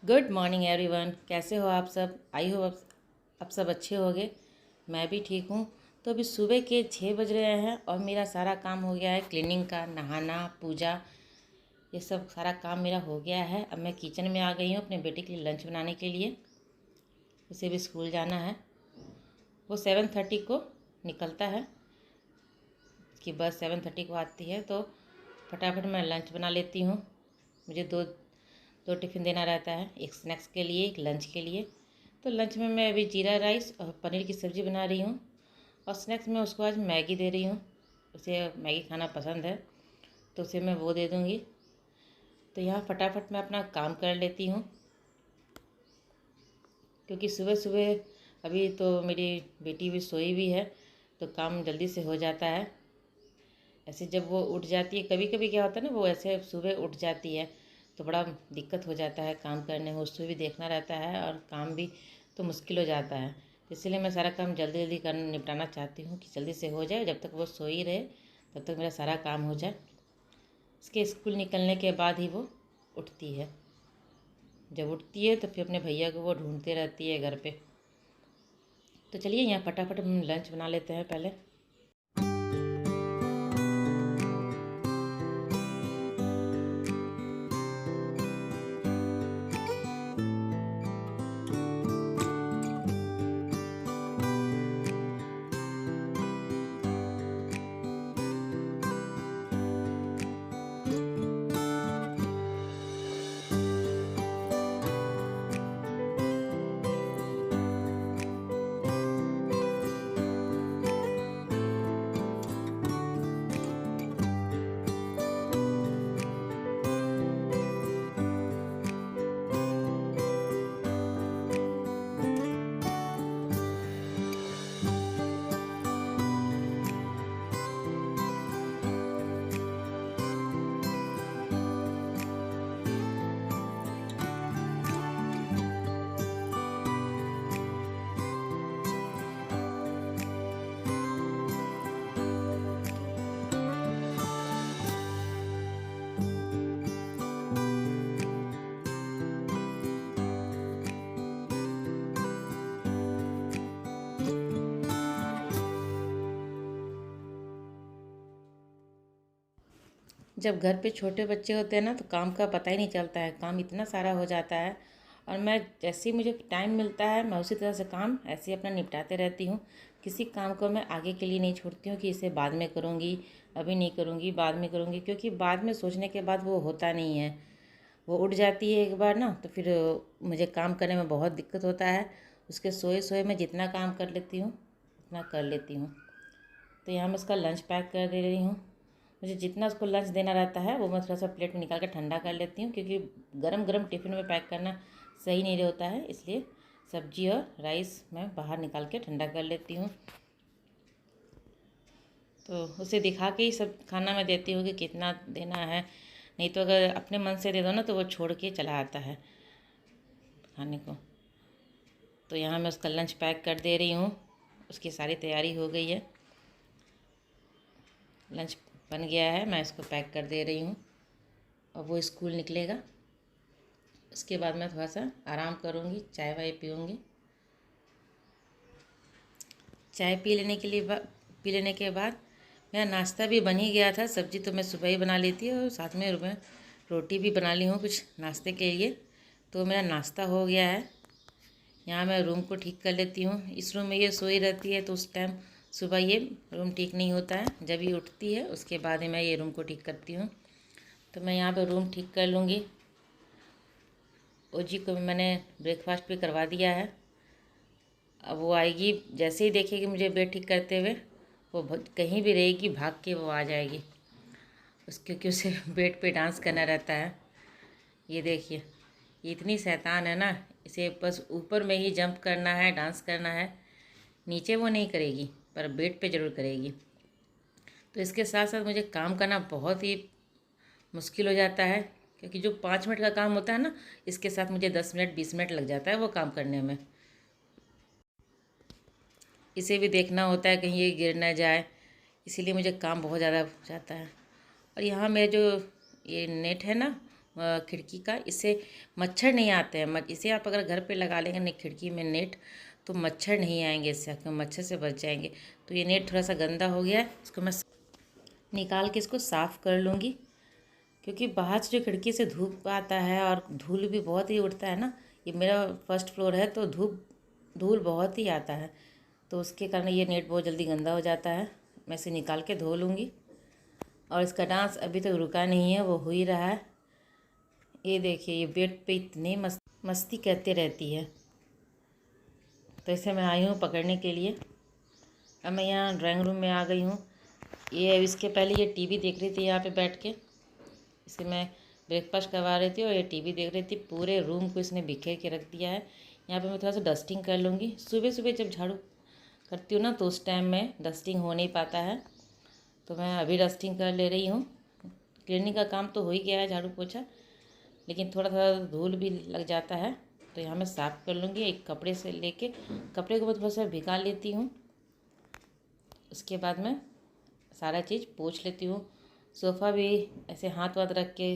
Good morning everyone. कैसे हो आप सब? आई हो आप सब अच्छे होगे। मैं भी ठीक हूँ। तो अभी सुबह के 6 बज रहे हैं और मेरा सारा काम हो गया है, क्लीनिंग का, नहाना, पूजा, ये सब सारा काम मेरा हो गया है। अब मैं किचन में आ गई हूँ अपने बेटे के लिए लंच बनाने के लिए। उसे भी स्कूल जाना है। वो 7:30 को निकलता है, उसकी बस 7:30 को आती है। तो फटाफट मैं लंच बना लेती हूँ। मुझे दो दो टिफ़िन देना रहता है, एक स्नैक्स के लिए, एक लंच के लिए। तो लंच में मैं अभी जीरा राइस और पनीर की सब्ज़ी बना रही हूँ और स्नैक्स में उसको आज मैगी दे रही हूँ। उसे मैगी खाना पसंद है तो उसे मैं वो दे दूँगी। तो यहाँ फटाफट मैं अपना काम कर लेती हूँ, क्योंकि सुबह सुबह अभी तो मेरी बेटी भी सोई हुई है तो काम जल्दी से हो जाता है। ऐसे जब वो उठ जाती है, कभी कभी क्या होता है ना, वो ऐसे सुबह उठ जाती है तो बड़ा दिक्कत हो जाता है काम करने में। उसको भी देखना रहता है और काम भी तो मुश्किल हो जाता है। इसलिए मैं सारा काम जल्दी जल्दी कर निपटाना चाहती हूँ कि जल्दी से हो जाए। जब तक वो सोई रहे तब तक मेरा सारा काम हो जाए। उसके स्कूल निकलने के बाद ही वो उठती है। जब उठती है तो फिर अपने भैया को वो ढूंढते रहती है घर पे। तो चलिए यहाँ फटाफट हम लंच बना लेते हैं पहले। जब घर पे छोटे बच्चे होते हैं ना तो काम का पता ही नहीं चलता है, काम इतना सारा हो जाता है। और मैं जैसे ही मुझे टाइम मिलता है मैं उसी तरह से काम ऐसे ही अपना निपटाते रहती हूँ। किसी काम को मैं आगे के लिए नहीं छोड़ती हूँ कि इसे बाद में करूँगी, अभी नहीं करूँगी, बाद में करूँगी, क्योंकि बाद में सोचने के बाद वो होता नहीं है। वो उठ जाती है एक बार ना तो फिर मुझे काम करने में बहुत दिक्कत होता है। उसके सोए सोए मैं जितना काम कर लेती हूँ उतना कर लेती हूँ। तो यहाँ मैं उसका लंच पैक कर दे रही हूँ। मुझे जितना उसको लंच देना रहता है वो मैं थोड़ा सा प्लेट में निकाल कर ठंडा कर लेती हूँ, क्योंकि गरम गरम टिफ़िन में पैक करना सही नहीं होता है। इसलिए सब्जी और राइस मैं बाहर निकाल के ठंडा कर लेती हूँ। तो उसे दिखा के ही सब खाना मैं देती हूँ कि कितना देना है। नहीं तो अगर अपने मन से दे दो ना तो वो छोड़ के चला आता है खाने को। तो यहाँ मैं उसका लंच पैक कर दे रही हूँ। उसकी सारी तैयारी हो गई है, लंच बन गया है, मैं इसको पैक कर दे रही हूँ। और वो स्कूल निकलेगा, उसके बाद मैं थोड़ा सा आराम करूँगी, चाय वाय पीऊँगी। चाय पी लेने के बाद मेरा नाश्ता भी बन ही गया था। सब्ज़ी तो मैं सुबह ही बना लेती हूँ और साथ में मैं रोटी भी बना ली हूँ कुछ नाश्ते के लिए। तो मेरा नाश्ता हो गया है। यहाँ मैं रूम को ठीक कर लेती हूँ। इस रूम में ये सोई रहती है तो उस टाइम सुबह ये रूम ठीक नहीं होता है। जब ये उठती है उसके बाद ही मैं ये रूम को ठीक करती हूँ। तो मैं यहाँ पर रूम ठीक कर लूँगी। ओजी को मैंने ब्रेकफास्ट भी करवा दिया है। अब वो आएगी, जैसे ही देखेगी मुझे बेड ठीक करते हुए वो कहीं भी रहेगी, भाग के वो आ जाएगी। क्योंकि उसे बेड पे डांस करना रहता है। ये देखिए, ये इतनी शैतान है ना, इसे बस ऊपर में ही जंप करना है, डांस करना है। नीचे वो नहीं करेगी पर बेड पे ज़रूर करेगी। तो इसके साथ साथ मुझे काम करना बहुत ही मुश्किल हो जाता है, क्योंकि जो 5 मिनट का काम होता है ना, इसके साथ मुझे 10 मिनट 20 मिनट लग जाता है वो काम करने में। इसे भी देखना होता है कहीं ये गिर ना जाए, इसीलिए मुझे काम बहुत ज़्यादा हो जाता है। और यहाँ मेरे जो ये नेट है ना खिड़की का। इससे मच्छर नहीं आते हैं। इसे आप अगर घर पे लगा लेंगे नहीं खिड़की में नेट, तो मच्छर नहीं आएंगे, इससे आपके मच्छर से बच जाएंगे। तो ये नेट थोड़ा सा गंदा हो गया है, इसको मैं निकाल के इसको साफ़ कर लूँगी। क्योंकि बाहर से जो खिड़की से धूप आता है और धूल भी बहुत ही उड़ता है ना, ये मेरा फर्स्ट फ्लोर है तो धूल बहुत ही आता है, तो उसके कारण ये नेट बहुत जल्दी गंदा हो जाता है। मैं इसे निकाल के धो लूँगी। और इसका डांस अभी तक रुका नहीं है, वो हो ही रहा है। ये देखिए, ये बेड पे इतनी मस्ती करते रहती है। तो इसे मैं आई हूँ पकड़ने के लिए। अब मैं यहाँ ड्राइंग रूम में आ गई हूँ। ये इसके पहले ये टीवी देख रही थी यहाँ पे बैठ के। इसे मैं ब्रेकफास्ट करवा रही थी और ये टीवी देख रही थी। पूरे रूम को इसने बिखेर के रख दिया है। यहाँ पे मैं थोड़ा सा डस्टिंग कर लूँगी। सुबह सुबह जब झाड़ू करती हूँ ना, तो उस टाइम में डस्टिंग हो नहीं पाता है, तो मैं अभी डस्टिंग कर ले रही हूँ। क्लीनिंग का काम तो हो ही गया है, झाड़ू पोछा, लेकिन थोड़ा थोड़ा धूल भी लग जाता है, तो यहाँ मैं साफ़ कर लूँगी। एक कपड़े से लेके कपड़े को मैं थोड़ा सा भिगा लेती हूँ। उसके बाद मैं सारा चीज़ पोंछ लेती हूँ। सोफ़ा भी ऐसे हाथ वाथ रख के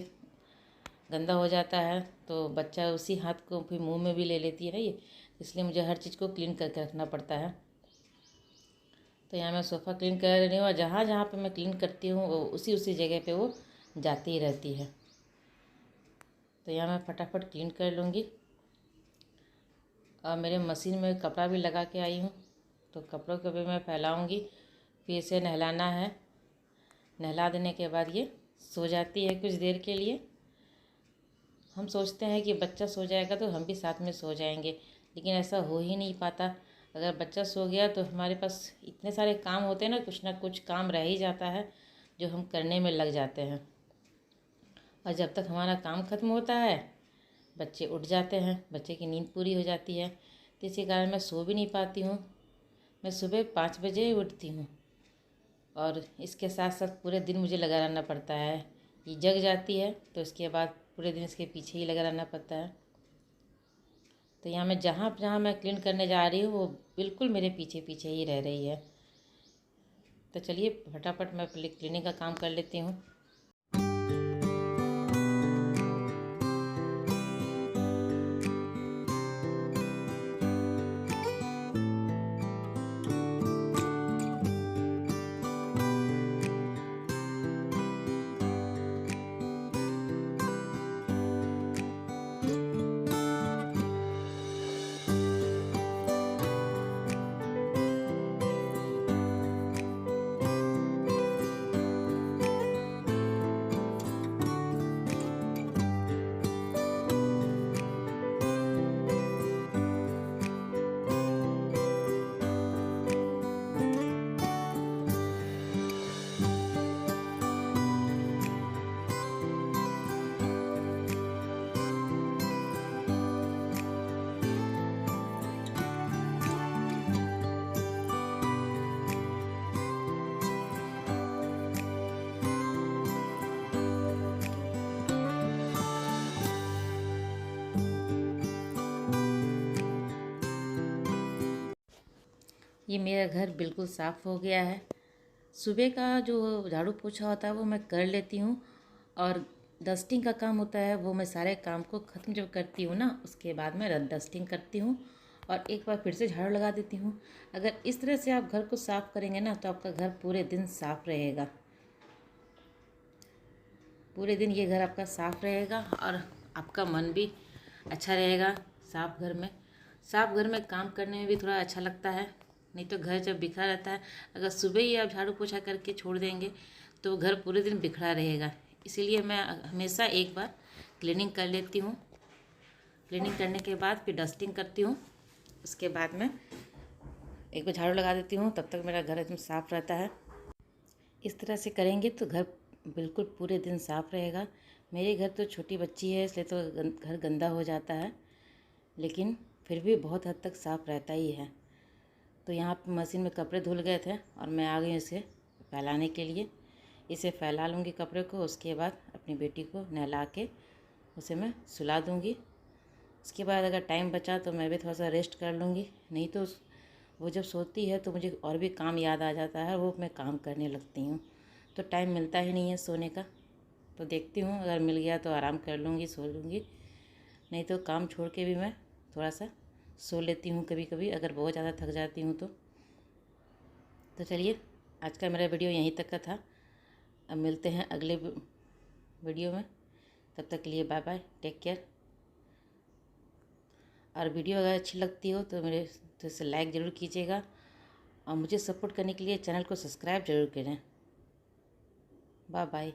गंदा हो जाता है, तो बच्चा उसी हाथ को फिर मुंह में भी ले लेती है ना ये, इसलिए मुझे हर चीज़ को क्लीन करके रखना पड़ता है। तो यहाँ मैं सोफ़ा क्लीन कर रही हूँ और जहाँ जहाँ पे मैं क्लीन करती हूँ वो उसी जगह पे वो जाती ही रहती है। तो यहाँ मैं फटाफट क्लीन कर लूँगी। और मेरे मशीन में कपड़ा भी लगा के आई हूँ, तो कपड़ों को भी मैं फैलाऊँगी। फिर इसे नहलाना है। नहला देने के बाद ये सो जाती है कुछ देर के लिए। हम सोचते हैं कि बच्चा सो जाएगा तो हम भी साथ में सो जाएंगे, लेकिन ऐसा हो ही नहीं पाता। अगर बच्चा सो गया तो हमारे पास इतने सारे काम होते हैं ना कुछ काम रह ही जाता है जो हम करने में लग जाते हैं। और जब तक हमारा काम ख़त्म होता है बच्चे उठ जाते हैं, बच्चे की नींद पूरी हो जाती है, तो इसी कारण मैं सो भी नहीं पाती हूँ। मैं सुबह 5 बजे उठती हूँ और इसके साथ साथ पूरे दिन मुझे लगा रहना पड़ता है। ये जग जाती है तो इसके बाद पूरे दिन इसके पीछे ही लगा रहना पड़ता है। तो यहाँ मैं जहाँ जहाँ मैं क्लीन करने जा रही हूँ वो बिल्कुल मेरे पीछे पीछे ही रह रही है। तो चलिए फटाफट मैं क्लीनिंग का काम कर लेती हूँ। ये मेरा घर बिल्कुल साफ़ हो गया है। सुबह का जो झाड़ू पोछा होता है वो मैं कर लेती हूँ, और डस्टिंग का काम होता है वो मैं सारे काम को ख़त्म जब करती हूँ ना, उसके बाद मैं डस्टिंग करती हूँ और एक बार फिर से झाड़ू लगा देती हूँ। अगर इस तरह से आप घर को साफ़ करेंगे ना तो आपका घर पूरे दिन साफ़ रहेगा। पूरे दिन ये घर आपका साफ़ रहेगा और आपका मन भी अच्छा रहेगा। साफ़ घर में काम करने में भी थोड़ा अच्छा लगता है। नहीं तो घर जब बिखरा रहता है, अगर सुबह ही आप झाड़ू पोछा करके छोड़ देंगे तो घर पूरे दिन बिखरा रहेगा। इसीलिए मैं हमेशा एक बार क्लीनिंग कर लेती हूँ। क्लीनिंग करने के बाद फिर डस्टिंग करती हूँ। उसके बाद मैं एक बार झाड़ू लगा देती हूँ, तब तक मेरा घर एकदम साफ़ रहता है। इस तरह से करेंगे तो घर बिल्कुल पूरे दिन साफ़ रहेगा। मेरे घर तो छोटी बच्ची है इसलिए तो घर गंदा हो जाता है, लेकिन फिर भी बहुत हद तक साफ़ रहता ही है। तो यहाँ पर मशीन में कपड़े धुल गए थे और मैं आ गई इसे फैलाने के लिए। इसे फैला लूँगी कपड़े को, उसके बाद अपनी बेटी को नहला के उसे मैं सुला दूँगी। उसके बाद अगर टाइम बचा तो मैं भी थोड़ा सा रेस्ट कर लूँगी। नहीं तो वो जब सोती है तो मुझे और भी काम याद आ जाता है, वो मैं काम करने लगती हूँ, तो टाइम मिलता ही नहीं है सोने का। तो देखती हूँ, अगर मिल गया तो आराम कर लूँगी, सो लूँगी, नहीं तो काम छोड़ के भी मैं थोड़ा सा सो लेती हूँ कभी कभी, अगर बहुत ज़्यादा थक जाती हूँ तो चलिए, आज का मेरा वीडियो यहीं तक का था। अब मिलते हैं अगले वीडियो में, तब तक के लिए बाय बाय, टेक केयर। और वीडियो अगर अच्छी लगती हो तो मेरे तो इसे लाइक ज़रूर कीजिएगा, और मुझे सपोर्ट करने के लिए चैनल को सब्सक्राइब जरूर करें। Bye bye.